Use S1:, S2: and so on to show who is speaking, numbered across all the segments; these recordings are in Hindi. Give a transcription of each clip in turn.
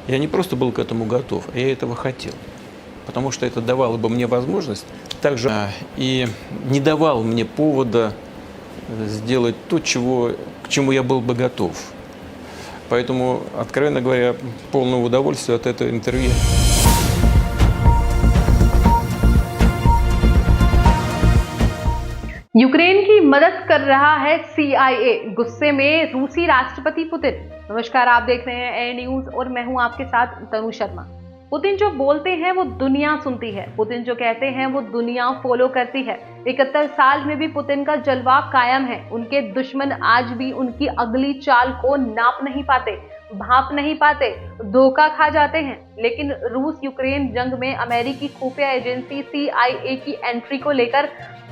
S1: Я не просто был к этому готов, а я этого хотел. Потому что это давало бы мне возможность также и не давал мне повода сделать то, к чему я был бы готов. Поэтому, откровенно говоря, полное удовольствие от этого интервью.
S2: यूक्रेन की मदद कर रहा है CIA, गुस्से में रूसी राष्ट्रपति पुतिन। नमस्कार, आप देख रहे हैं एयर न्यूज और मैं हूं आपके साथ तनु शर्मा। पुतिन जो बोलते हैं वो दुनिया सुनती है, पुतिन जो कहते हैं वो दुनिया फॉलो करती है। 71 साल में भी पुतिन का जलवा कायम है। उनके दुश्मन आज भी उनकी अगली चाल को नाप नहीं पाते, भांप नहीं पाते, धोखा खा जाते हैं। लेकिन रूस यूक्रेन जंग में अमेरिकी खुफिया एजेंसी CIA की एंट्री को लेकर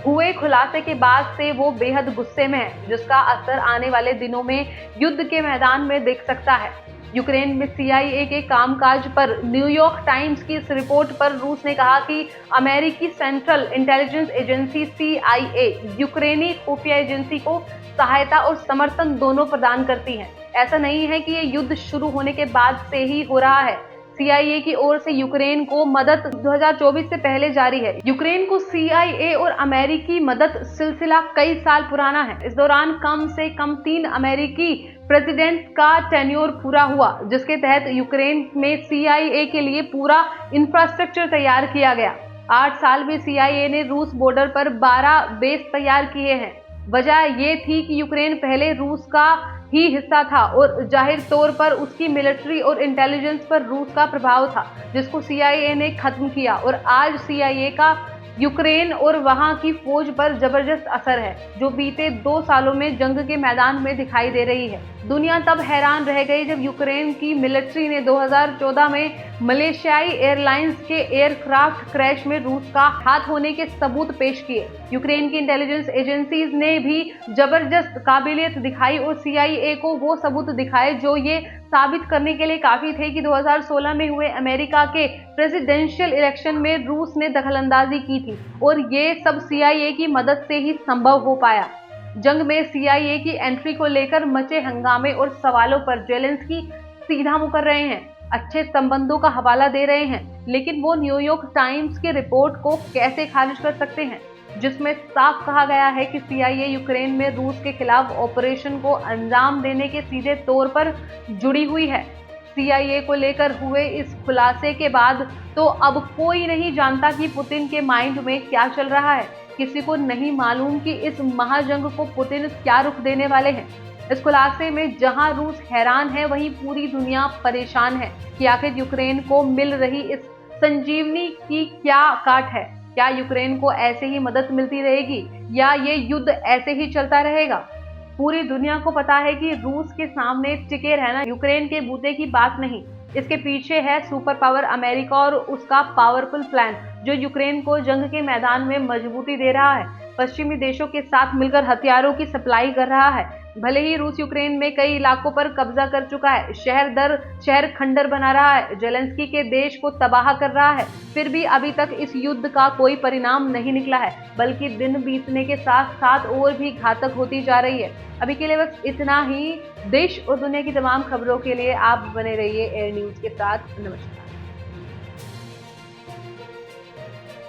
S2: हुए खुलासे के बाद से वो बेहद गुस्से में है, जिसका असर आने वाले दिनों में युद्ध के मैदान में दिख सकता है। यूक्रेन में CIA के कामकाज पर न्यूयॉर्क टाइम्स की इस रिपोर्ट पर रूस ने कहा कि अमेरिकी सेंट्रल इंटेलिजेंस एजेंसी CIA यूक्रेनी खुफिया एजेंसी को सहायता और समर्थन दोनों प्रदान करती है। ऐसा नहीं है कि ये युद्ध शुरू होने के बाद से ही हो रहा है। CIA की ओर से यूक्रेन को मदद 2024 से पहले जारी है। यूक्रेन को CIA और अमेरिकी मदद सिलसिला कई साल पुराना है। इस दौरान कम से कम 3 अमेरिकी प्रेसिडेंट का टेन्योर पूरा हुआ, जिसके तहत यूक्रेन में CIA के लिए पूरा इंफ्रास्ट्रक्चर तैयार किया गया। 8 साल में CIA ने रूस बॉर्डर पर 12 बेस तैयार किए हैं। वजह ये थी कि यूक्रेन पहले रूस का ही हिस्सा था और जाहिर तौर पर उसकी मिलिट्री और इंटेलिजेंस पर रूस का प्रभाव था, जिसको CIA ने खत्म किया। और आज CIA का यूक्रेन और वहां की फौज पर जबरदस्त असर है, जो बीते 2 सालों में जंग के मैदान में दिखाई दे रही है। दुनिया तब हैरान रह गई जब यूक्रेन की मिलिट्री ने 2014 में मलेशियाई एयरलाइंस के एयरक्राफ्ट क्रैश में रूस का हाथ होने के सबूत पेश किए। यूक्रेन की इंटेलिजेंस एजेंसीज ने भी जबरदस्त काबिलियत दिखाई और CIA को वो सबूत दिखाए जो ये साबित करने के लिए काफी थे कि 2016 में हुए अमेरिका के प्रेसिडेंशियल इलेक्शन में रूस ने दखलंदाजी की थी और ये सब CIA की मदद से ही संभव हो पाया। जंग में CIA की एंट्री को लेकर मचे हंगामे और सवालों पर जेलेंस्की सीधा मुकर रहे हैं, अच्छे संबंधों का हवाला दे रहे हैं, लेकिन वो न्यूयॉर्क टाइम्स की रिपोर्ट को कैसे खारिज कर सकते हैं, जिसमें साफ कहा गया है कि CIA यूक्रेन में रूस के खिलाफ ऑपरेशन को अंजाम देने के सीधे तौर पर जुड़ी हुई है। CIA को लेकर हुए इस खुलासे के बाद तो अब कोई नहीं जानता कि पुतिन के माइंड में क्या चल रहा है। किसी को नहीं मालूम कि इस महाजंग को पुतिन क्या रुख देने वाले हैं। इस खुलासे में जहां रूस हैरान है, वहीं पूरी दुनिया परेशान है कि आखिर यूक्रेन को मिल रही इस संजीवनी की क्या काट है। क्या यूक्रेन को ऐसे ही मदद मिलती रहेगी या ये युद्ध ऐसे ही चलता रहेगा? पूरी दुनिया को पता है कि रूस के सामने टिके रहना यूक्रेन के बूते की बात नहीं। इसके पीछे है सुपर पावर अमेरिका और उसका पावरफुल प्लान, जो यूक्रेन को जंग के मैदान में मजबूती दे रहा है। पश्चिमी देशों के साथ मिलकर हथियारों की सप्लाई कर रहा है। भले ही रूस यूक्रेन में कई इलाकों पर कब्जा कर चुका है, शहर दर शहर खंडर बना रहा है, जेलेंस्की के देश को तबाह कर रहा है, फिर भी अभी तक इस युद्ध का कोई परिणाम नहीं निकला है, बल्कि दिन बीतने के साथ साथ और भी घातक होती जा रही है। अभी के लिए बस इतना ही। देश और दुनिया की तमाम खबरों के लिए आप बने रहिए एयर न्यूज के साथ। नमस्कार।